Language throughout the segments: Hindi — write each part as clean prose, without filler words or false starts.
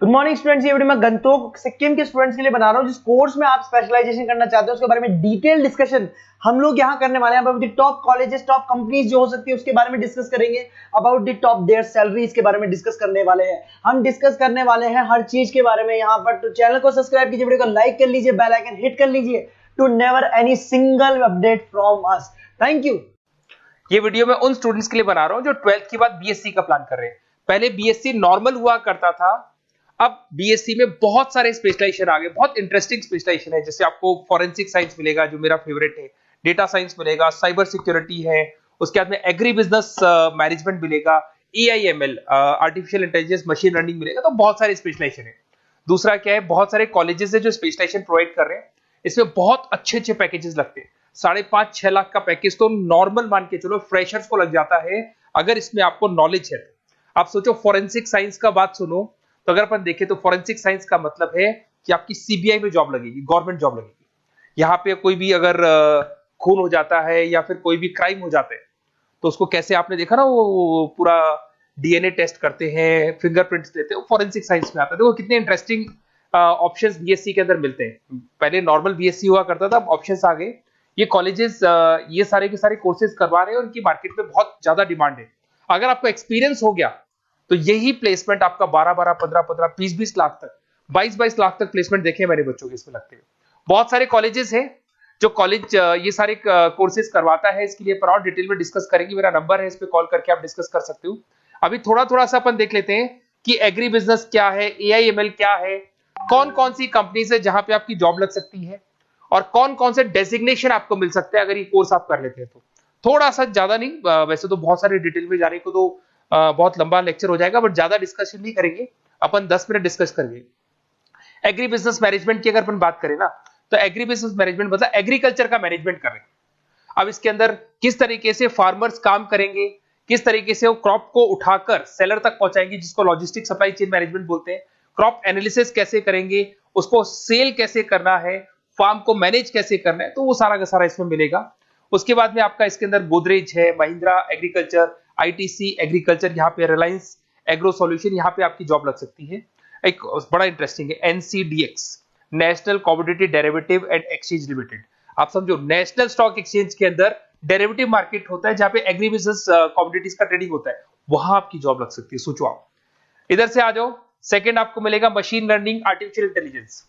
गुड मॉर्निंग स्टूडेंट्स, ये वीडियो मैं गंगटोक सिक्किम के स्टूडेंट्स के लिए बना रहा हूं। जिस कोर्स में आप स्पेशलाइजेशन करना चाहते हो उसके बारे में डिटेल डिस्कशन हम लोग यहां करने वाले हैं। About the top colleges, top companies जो हो सकती है उसके बारे में डिस्कस करेंगे। About the top there salaries के बारे में डिस्कस करने वाले हैं। हम डिस्कस करने वाले हैं हर चीज के बारे में यहाँ पर। तो चैनल को सब्सक्राइब कीजिए, वीडियो को लाइक कर लीजिए, बेल आइकन हिट कर लीजिए to never any single update from us. Thank you. ये वीडियो मैं उन स्टूडेंट्स के लिए बना रहा हूं जो 12th के बाद बीएससी का प्लान कर रहे हैं। पहले बीएससी नॉर्मल हुआ करता था, अब बीएससी में बहुत सारे स्पेशलाइजेशन आ गए, बहुत इंटरेस्टिंग स्पेशलाइजेशन है। जैसे आपको फॉरेंसिक साइंस मिलेगा जो मेरा फेवरेट है, डेटा साइंस मिलेगा, साइबर सिक्योरिटी है, उसके बाद में एग्री बिजनेस मैनेजमेंट मिलेगा, AIML artificial intelligence machine learning मिलेगा। तो बहुत सारे स्पेशलाइजेशन है। दूसरा क्या है, बहुत सारे कॉलेजेस है जो स्पेशलाइजेशन प्रोवाइड कर रहे हैं। इसमें बहुत अच्छे अच्छे पैकेजेस लगते हैं। 5.5-6 लाख का पैकेज तो नॉर्मल मान के चलो फ्रेशर्स को लग जाता है अगर इसमें आपको नॉलेज है। आप सोचो फॉरेंसिक साइंस का बात सुनो, तो अगर अपन देखें तो फॉरेंसिक साइंस का मतलब है कि आपकी सीबीआई में जॉब लगेगी, गवर्नमेंट जॉब लगेगी। यहाँ पे कोई भी अगर खून हो जाता है या फिर कोई भी क्राइम हो जाता है तो उसको कैसे, आपने देखा ना वो पूरा डीएनए टेस्ट करते हैं, फिंगरप्रिंट्स लेते हैं, वो फॉरेंसिक साइंस में आता है। देखो कितने इंटरेस्टिंग ऑप्शंस बीएससी के अंदर मिलते हैं। पहले नॉर्मल बीएससी हुआ करता था, अब ऑप्शंस आ गए। ये कॉलेजेस ये सारे के सारे कोर्सेज करवा रहे हैं, उनकी मार्केट में बहुत ज्यादा डिमांड है। अगर आपको एक्सपीरियंस हो गया तो यही प्लेसमेंट आपका 12-12, 15-15, 20-20 लाख तक, 22-22 लाख तक प्लेसमेंट देखे मैंने बच्चों के इसमें लगते हैं। बहुत सारे कॉलेजेस हैं जो कॉलेज ये सारे कोर्सेज करवाता है। इसके लिए पर और डिटेल में डिस्कस करेंगे। मेरा नंबर है, इस पे कॉल करके आप डिस्कस कर सकते हो। अभी थोड़ा थोड़ा सा अपन देख लेते हैं कि एग्री बिजनेस क्या है, एआईएमएल क्या है, कौन कौन सी कंपनीज है जहां पे आपकी जॉब लग सकती है, और कौन कौन से डेजिग्नेशन आपको मिल सकते हैं अगर ये कोर्स आप कर लेते हैं तो। थोड़ा सा, ज्यादा नहीं, वैसे तो बहुत सारे डिटेल में जाने को तो बहुत लंबा लेक्चर हो जाएगा, बट ज्यादा डिस्कशन नहीं करेंगे, अपन 10 मिनट डिस्कस करेंगे। एग्री बिजनेस मैनेजमेंट की अगर अपन बात करें ना, तो एग्री बिजनेस मैनेजमेंट मतलब एग्रीकल्चर का मैनेजमेंट कर रहे हैं। अब इसके अंदर किस तरीके से फार्मर्स काम करेंगे, किस तरीके से वो क्रॉप को उठाकर सेलर तक पहुंचाएंगे, जिसको लॉजिस्टिक सप्लाई चेन मैनेजमेंट बोलते हैं। क्रॉप एनालिसिस कैसे करेंगे, उसको सेल कैसे करना है, फार्म को मैनेज कैसे करना है, तो वो सारा का सारा इसमें मिलेगा। उसके बाद में आपका इसके अंदर गोदरेज है, महिंद्रा एग्रीकल्चर, आईटीसी एग्रीकल्चर, यहाँ पे रिलायंस एग्रो सॉल्यूशन, यहाँ पे आपकी जॉब लग सकती है। एक बड़ा इंटरेस्टिंग है NCDEX, national commodity derivative and exchange limited. आप समझो नेशनल स्टॉक एक्सचेंज के अंदर डेरिवेटिव मार्केट होता है जहां पे एग्री बिजनेस कमोडिटीज का ट्रेडिंग होता है, वहां आपकी जॉब लग सकती है। सोचो आप इधर से आ जाओ। सेकंड आपको मिलेगा मशीन लर्निंग, आर्टिफिशियल इंटेलिजेंस।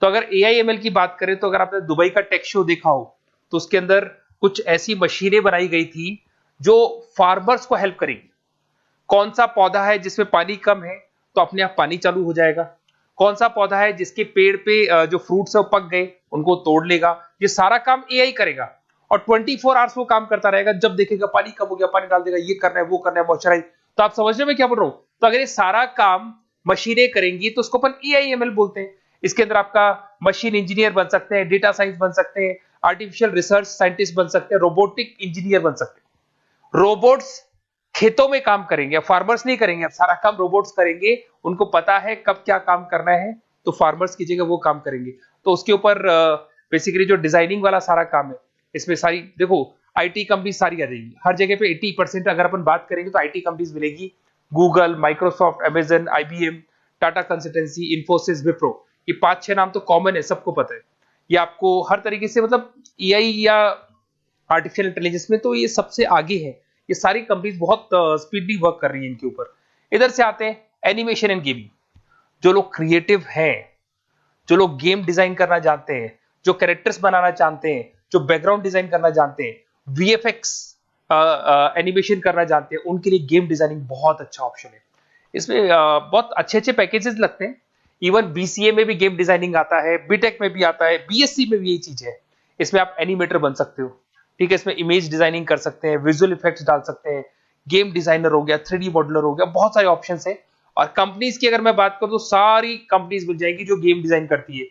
तो अगर एआईएमएल की बात करें तो अगर आपने दुबई का टेक शो देखा हो तो उसके अंदर कुछ ऐसी मशीनें बनाई गई थी जो फार्मर्स को हेल्प करेगी। कौन सा पौधा है जिसमें पानी कम है तो अपने आप पानी चालू हो जाएगा, कौन सा पौधा है जिसके पेड़ पे जो फ्रूट्स है वो पक गए उनको तोड़ लेगा, ये सारा काम एआई करेगा। और 24 आवर्स वो काम करता रहेगा, जब देखेगा पानी कम हो गया पानी डाल देगा, ये करना है वो करना है, मॉइस्चराइज। तो आप समझ रहे हैं मैं क्या बोल रहा हूं। तो अगर ये सारा काम मशीनें करेंगी तो उसको अपन एआईएमएल बोलते हैं। इसके अंदर आपका मशीन इंजीनियर बन सकते हैं, डेटा साइंस बन सकते हैं, आर्टिफिशियल रिसर्च साइंटिस्ट बन सकते हैं, रोबोटिक इंजीनियर बन सकते हैं। रोबोट्स खेतों में काम करेंगे, फार्मर्स नहीं करेंगे, अब सारा काम रोबोट्स करेंगे। उनको पता है कब क्या काम करना है, तो फार्मर्स की जगह वो काम करेंगे। तो उसके ऊपर बेसिकली जो डिजाइनिंग वाला सारा काम है, इसमें सारी देखो आईटी कंपनी सारी आ जाएगी। हर जगह पे 80% अगर अपन बात करेंगे तो आईटी कंपनीज मिलेगी। Google, Microsoft, Amazon, IBM, Tata consultancy, Infosys, Wipro, ये 5-6 नाम तो कॉमन है, सबको पता है। ये आपको हर तरीके से, मतलब एआई या आर्टिफिशियल इंटेलिजेंस में तो ये सबसे आगे है। ये सारी कंपनीज बहुत स्पीडली वर्क कर रही है इनके ऊपर। इधर से आते हैं एनिमेशन एंड गेमिंग। जो लोग क्रिएटिव हैं, जो लोग गेम डिजाइन करना जानते हैं, जो कैरेक्टर्स बनाना जानते हैं, जो बैकग्राउंड डिजाइन करना जानते हैं, वीएफएक्स एनिमेशन करना जानते हैं, उनके लिए गेम डिजाइनिंग बहुत अच्छा ऑप्शन है। इसमें बहुत अच्छे अच्छे पैकेजेस लगते हैं। इवन बीसीए में भी गेम डिजाइनिंग आता है, बीटेक में भी आता है, बीएससी में भी यही चीज है। इसमें आप एनिमेटर बन सकते हो, ठीक है। इसमें इमेज डिजाइनिंग कर सकते हैं, विजुअल इफेक्ट्स डाल सकते हैं, गेम डिजाइनर हो गया, 3D मॉडलर हो गया, बहुत सारे ऑप्शंस हैं। और कंपनीज की अगर मैं बात करूं तो सारी कंपनीज मिल जाएंगी जो गेम डिजाइन करती है।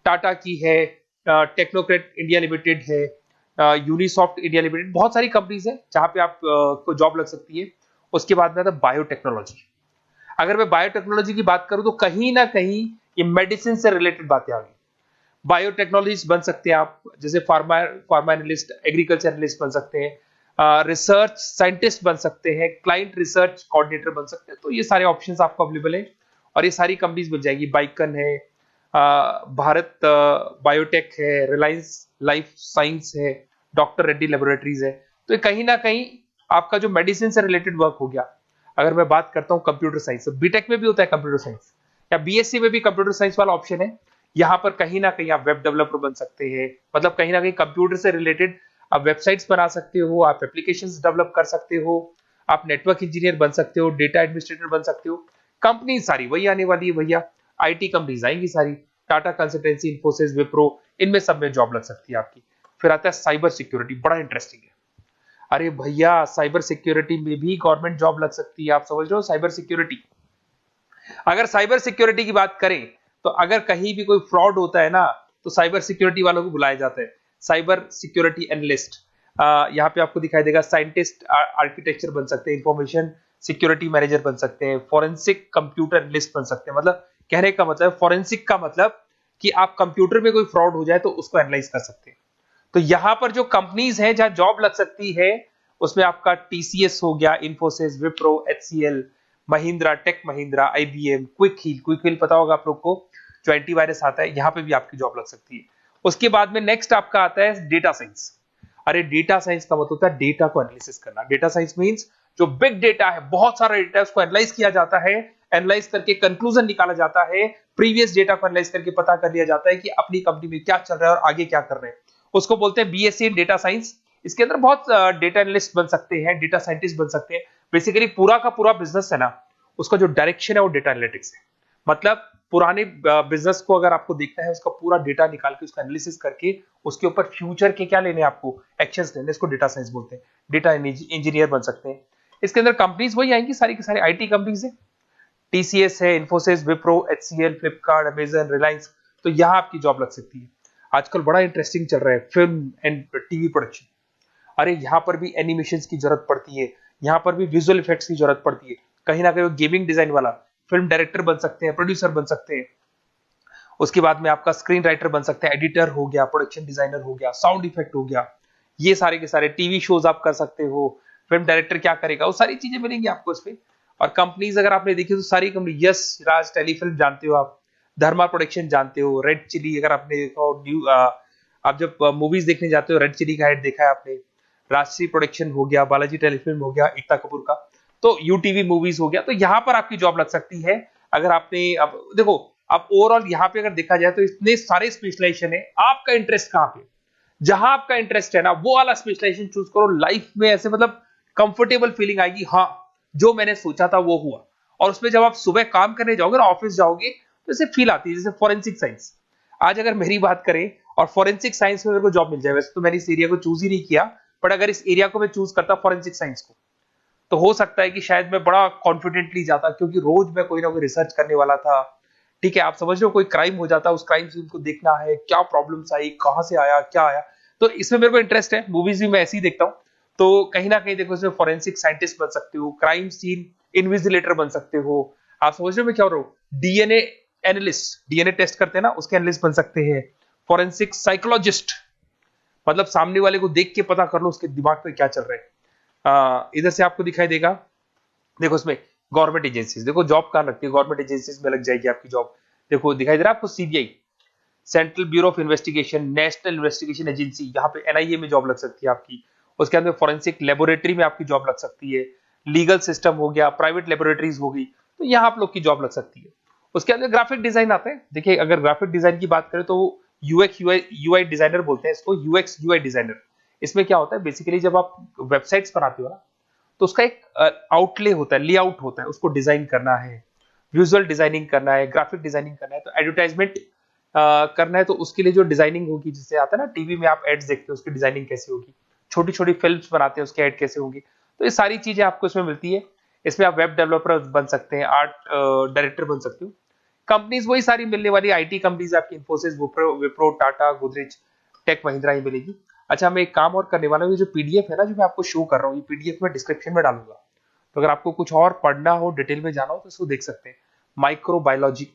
टाटा की है, टेक्नोक्रेट इंडिया लिमिटेड है, यूनिसॉफ्ट इंडिया लिमिटेड, बहुत सारी कंपनीज है जहां पे आप को जॉब लग सकती है। उसके बाद में आता है बायोटेक्नोलॉजी। अगर मैं बायोटेक्नोलॉजी की बात करूं तो कहीं ना कहीं ये मेडिसिन से रिलेटेड बातें आ गई। बायोटेक्नोलॉजिस्ट बन सकते हैं आप, जैसे फार्मा एनालिस्ट, एग्रीकल्चर एनालिस्ट बन सकते हैं, रिसर्च साइंटिस्ट बन सकते हैं, क्लाइंट रिसर्च कोऑर्डिनेटर बन सकते हैं। तो ये सारे ऑप्शंस आपको अवेलेबल है। और ये सारी कंपनीज मिल जाएगी। बाइकन है, भारत बायोटेक है, रिलायंस लाइफ साइंस है, डॉक्टर रेड्डी लेबोरेटरीज है। तो ये कहीं ना कहीं आपका जो मेडिसिन से रिलेटेड वर्क हो गया। अगर मैं बात करता हूँ कंप्यूटर साइंस, बीटेक में भी होता है कंप्यूटर साइंस, या बीएससी में भी कंप्यूटर साइंस वाला ऑप्शन है। यहाँ पर कहीं ना कहीं आप वेब डेवलपर बन सकते हैं, मतलब कहीं ना कहीं कंप्यूटर से रिलेटेड आप वेबसाइट्स बना सकते हो, आप एप्लीकेशंस डेवलप कर सकते हो, आप नेटवर्क इंजीनियर बन सकते हो, डेटा एडमिनिस्ट्रेटर बन सकते हो। कंपनी सारी वही आने वाली है भैया, आईटी कंपनीज आएंगी सारी, टाटा कंसल्टेंसी, इन्फोसिस, विप्रो, इनमें सब में जॉब लग सकती है आपकी। फिर आता है साइबर सिक्योरिटी, बड़ा इंटरेस्टिंग है। अरे भैया साइबर सिक्योरिटी में भी गवर्नमेंट जॉब लग सकती है। आप समझ रहे हो साइबर सिक्योरिटी, अगर साइबर सिक्योरिटी की बात करें तो अगर कहीं भी कोई फ्रॉड होता है ना, तो साइबर सिक्योरिटी वालों को बुलाया जाता है, साइबर सिक्योरिटी एनालिस्ट। यहाँ पे आपको दिखाई देगा, साइंटिस्ट आर्किटेक्चर बन सकते हैं, इंफॉर्मेशन सिक्योरिटी मैनेजर बन सकते हैं, फॉरेंसिक कंप्यूटर एनालिस्ट बन सकते हैं। मतलब कहने का मतलब, फॉरेंसिक का मतलब कि आप कंप्यूटर में कोई फ्रॉड हो जाए तो उसको एनालाइज कर सकते हैं। तो यहां पर जो कंपनीज हैं जहां जॉब लग सकती है, उसमें आपका टीसीएस हो गया, Infosys, Wipro, HCL, Mahindra, tech Mahindra, IBM, Quick Heal पता होगा आप लोग को, जो एंटीवायरस आता है, यहां पे भी आपकी जॉब लग सकती है। उसके बाद में नेक्स्ट आपका आता है डेटा साइंस। अरे डेटा साइंस का मतलब होता है डेटा को एनालिसिस करना। डेटा साइंस मींस जो बिग डेटा है, बहुत सारा डेटा है, उसको एनालाइज किया जाता है, एनालाइज करके कंक्लूजन निकाला जाता है, प्रीवियस डेटा को एनालाइज करके पता कर लिया जाता है कि अपनी कंपनी में क्या चल रहा है और आगे क्या कर रहे हैं। उसको बोलते हैं बीएससी इन डेटा साइंस। इसके अंदर बहुत डेटा एनालिस्ट बन सकते हैं, डेटा साइंटिस्ट बन सकते हैं। बेसिकली पूरा का पूरा बिजनेस है ना, उसका जो डायरेक्शन है वो डेटा एनालिटिक्स है। मतलब पुराने बिजनेस को अगर आपको देखना है, उसका पूरा डेटा निकाल के उसका एनालिसिस करके उसके ऊपर फ्यूचर के क्या लेने, आपको एक्शंस लेने, इसको डेटा साइंस बोलते हैं। डेटा इंजीनियर बन सकते हैं। इसके अंदर कंपनीज वही आएंगी, सारी की सारी आईटी कंपनीज है, टीसीएस है, इन्फोसिस, विप्रो, एचसीएल, फ्लिपकार्ट, अमेजन, रिलायंस। तो यहां आपकी जॉब लग सकती है। आजकल बड़ा इंटरेस्टिंग चल रहा है फिल्म एंड टीवी प्रोडक्शन। अरे यहाँ पर भी एनिमेशन की जरूरत पड़ती है, यहाँ पर भी विजुअल इफेक्ट्स की जरूरत पड़ती है। कहीं ना कहीं गेमिंग डिजाइन वाला फिल्म डायरेक्टर बन सकते हैं, प्रोड्यूसर बन सकते हैं। उसके बाद में आपका स्क्रीन राइटर बन सकते हैं, एडिटर हो गया, प्रोडक्शन डिजाइनर हो गया, साउंड इफेक्ट हो गया, ये सारे के सारे टीवी शोज आप कर सकते हो। फिल्म डायरेक्टर क्या करेगा, वो सारी चीजें मिलेंगी आपको इसमें। और कंपनीज अगर आपने देखी तो सारी कंपनी, यस राज टेलीफिल्म जानते हो आप, धर्मा प्रोडक्शन जानते हो, रेड चिली अगर आपने देखा हो, न्यू आप जब मूवीज देखने जाते हो, रेड चिली का एड देखा है आपने, राजश्री प्रोडक्शन हो गया, बालाजी टेलीफिल्म हो गया, एकता कपूर का, तो यूटीवी मूवीज हो गया। तो यहां पर आपकी जॉब लग सकती है। अगर आपने, अब देखो, अब ओवरऑल यहाँ पे अगर देखा जाए तो इतने सारे स्पेशलाइजेशन है, आपका इंटरेस्ट कहाँ पे, जहां आपका इंटरेस्ट है ना, वो वाला स्पेशलाइजेशन चूज करो। लाइफ में ऐसे मतलब कंफर्टेबल फीलिंग आएगी, हाँ जो मैंने सोचा था वो हुआ। और उसमें जब आप सुबह काम करने जाओगे ना, ऑफिस जाओगे, तो ऐसे फील आती है जैसे फॉरेंसिक साइंस। आज अगर मेरी बात करें और फॉरेंसिक साइंस में मेरे को जॉब मिल जाए, वैसे तो मैंने इस एरिया को चूज ही नहीं किया, बट अगर इस एरिया को मैं चूज करता फॉरेंसिक साइंस को, तो हो सकता है कि शायद मैं बड़ा कॉन्फिडेंटली जाता, क्योंकि रोज मैं कोई ना कोई रिसर्च करने वाला था। ठीक है, आप समझ रहे हो, कोई क्राइम हो जाता, उस क्राइम सीन को देखना है, क्या प्रॉब्लम्स आई, कहां से आया, क्या आया। तो इसमें मेरे को इंटरेस्ट है, मूवीज भी मैं ऐसे ही देखता हूँ। तो कहीं ना कहीं देखो, इसमें फॉरेंसिक साइंटिस्ट बन सकते हो, क्राइम सीन इन्विजिलेटर बन सकते हो। आप समझ रहे हो मैं क्या हो रहा हूँ, डीएनए एनालिस्ट, डीएनए टेस्ट करते हैं ना, उसके एनालिस्ट बन सकते हैं। फॉरेंसिक साइकोलॉजिस्ट, मतलब सामने वाले को देख के पता कर लो उसके दिमाग में क्या चल रहा है। इधर से आपको दिखाई देगा, देखो इसमें गवर्नमेंट एजेंसीज, देखो जॉब कहां लगती है, गवर्नमेंट एजेंसीज में लग जाएगी आपकी जॉब। देखो दिखाई दे रहा है आपको, CBI, central bureau of investigation, national investigation agency, यहाँ पे एनआईए में जॉब लग सकती है आपकी। उसके अंदर फॉरेंसिक लेबोरेटरी में आपकी जॉब लग सकती है। लीगल सिस्टम हो गया, प्राइवेट लेबोरेटरीज हो गई, तो यहाँ आप लोग की जॉब लग सकती है। उसके अंदर ग्राफिक डिजाइन आता है। देखिए अगर ग्राफिक डिजाइन की बात करें तो यूएक्स यूआई डिजाइनर बोलते हैं इसको, यूएक्स यूआई डिजाइनर। इसमें क्या होता है, बेसिकली जब आप वेबसाइट्स बनाते हो ना, तो उसका एक आउटले होता है, लेआउट होता है, उसको डिजाइन करना है, विजुअल डिजाइनिंग करना है, ग्राफिक डिजाइनिंग करना है, तो एडवर्टाइजमेंट करना है, तो उसके लिए जो डिजाइनिंग होगी, जिससे आता है ना टीवी में आप एड्स देखते हो, उसकी डिजाइनिंग कैसे होगी, छोटी छोटी फिल्म्स बनाते हैं उसके एड कैसे होगी, तो ये सारी चीजें आपको इसमें मिलती है। इसमें आप वेब डेवलपर बन सकते हैं, आर्ट डायरेक्टर बन सकते हो। कंपनीज वही सारी मिलने वाली, आईटी कंपनीज आपकी, इन्फोसिस, विप्रो, टाटा, गोदरेज, टेक महिंद्रा ही मिलेगी। अच्छा, मैं एक काम और करने वाला हूँ, ये जो पीडीएफ है ना जो मैं आपको शो कर रहा हूँ, ये पीडीएफ में डिस्क्रिप्शन में डालूंगा, तो अगर आपको कुछ और पढ़ना हो, डिटेल में जाना हो, तो इसको देख सकते हैं। माइक्रोबायोलॉजी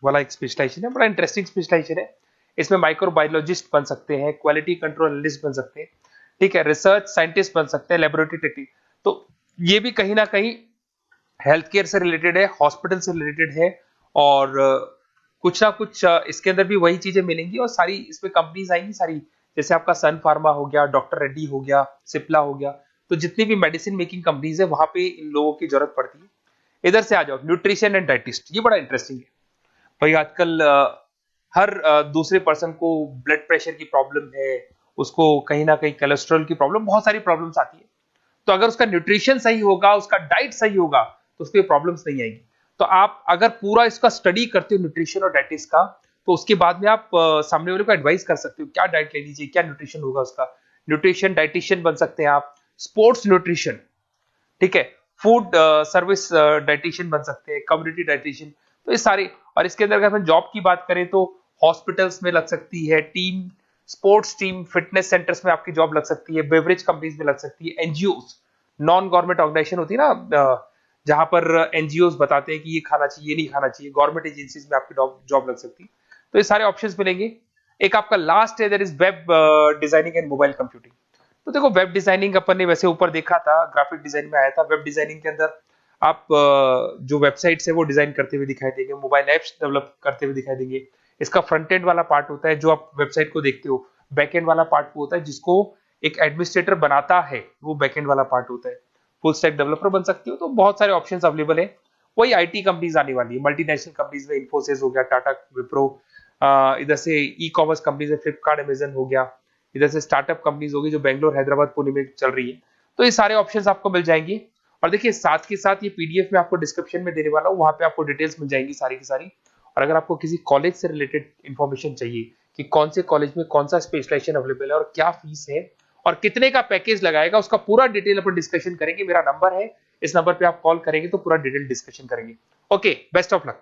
वाला एक स्पेशलाइजेशन है, बड़ा इंटरेस्टिंग स्पेशलाइजेशन है। इसमें माइक्रोबायोलॉजिस्ट बन सकते हैं, क्वालिटी कंट्रोल एनालिस्ट बन सकते हैं, ठीक है, रिसर्च साइंटिस्ट बन सकते हैं, लेबोरेटरी टेक्निक। तो ये भी कहीं ना कहीं हेल्थ केयर से रिलेटेड है, हॉस्पिटल से रिलेटेड है, और कुछ ना कुछ इसके अंदर भी वही चीजें मिलेंगी और सारी इसमें कंपनीज आएंगी सारी, जैसे आपका सन फार्मा हो गया, डॉक्टर रेड्डी हो गया, सिप्ला हो गया, तो जितनी भी मेडिसिन मेकिंग कंपनीज है वहां पे इन लोगों की जरूरत पड़ती है। इधर से आ जाओ, न्यूट्रिशन एंड डाइटिस्ट, ये बड़ा इंटरेस्टिंग है भाई। आजकल हर दूसरे पर्सन को ब्लड प्रेशर की प्रॉब्लम है, उसको कहीं ना कहीं कोलेस्ट्रॉल की प्रॉब्लम, बहुत सारी प्रॉब्लम्स आती है। तो अगर उसका न्यूट्रिशन सही होगा, उसका डाइट सही होगा, तो उसको प्रॉब्लम्स नहीं आएगी। तो आप अगर पूरा इसका स्टडी करते हो न्यूट्रिशन और डाइटिस का, तो उसके बाद में आप सामने वाले को एडवाइस कर सकते हो क्या डाइट लेनी चाहिए, क्या न्यूट्रिशन होगा उसका। न्यूट्रिशन डाइटिशियन बन सकते हैं आप, स्पोर्ट्स न्यूट्रिशन, ठीक है, फूड सर्विस डाइटिशियन बन सकते हैं, कम्युनिटी डाइटिशियन, तो ये सारे। और इसके अंदर अगर हम जॉब की बात करें तो हॉस्पिटल्स में लग सकती है, team sports team fitness centres में आपकी जॉब लग सकती है, बेवरेज कंपनीज में लग सकती है, एनजीओस नॉन गवर्नमेंट ऑर्गेनाइजेशन होती है ना, जहां पर एनजीओस बताते हैं कि ये खाना चाहिए, ये नहीं खाना चाहिए, गवर्नमेंट एजेंसीज में आपकी जॉब लग सकती है। तो ये सारे ऑप्शंस मिलेंगे। एक आपका लास्ट है, that is web designing and mobile computing. तो देखो वेब डिजाइनिंग अपन ने वैसे ऊपर देखा था, ग्राफिक डिजाइन में आया था। वेब डिजाइनिंग के अंदर आप जो वेबसाइट्स है वो डिजाइन करते हुए दिखाई देंगे, मोबाइल एप्स डेवलप करते हुए दिखाई देंगे। इसका फ्रंट एंड वाला पार्ट होता है जो आप वेबसाइट को देखते हो, बैक एंड वाला पार्ट वो होता है जिसको एक एडमिनिस्ट्रेटर बनाता है, वो बैक एंड वाला पार्ट होता है। फुल स्टैक डेवलपर बन सकते हो। तो बहुत सारे ऑप्शंस अवेलेबल है। वही आईटी कंपनीज आने वाली है, मल्टीनेशनल कंपनीज में इन्फोसिस हो गया, टाटा, विप्रो, इधर से ई कॉमर्स कंपनीज में फ्लिपकार्ट, अमेजन हो गया, इधर से स्टार्टअप कंपनीज होगी जो बेंगलोर, हैदराबाद, पुणे में चल रही है। तो ये सारे ऑप्शंस आपको मिल जाएंगे। और देखिए साथ के साथ ये पीडीएफ में आपको डिस्क्रिप्शन में देने वाला हूँ, वहां पे आपको डिटेल्स मिल जाएंगी सारी की सारी। और अगर आपको किसी कॉलेज से रिलेटेड इन्फॉर्मेशन चाहिए कि कौन से कॉलेज में कौन सा स्पेशलाइजेशन अवेलेबल है और क्या फीस है और कितने का पैकेज लगाएगा, उसका पूरा डिटेल अपन डिस्कशन करेंगे। मेरा नंबर है, इस नंबर पे आप कॉल करेंगे तो पूरा डिटेल डिस्कशन करेंगे। Okay, best of luck.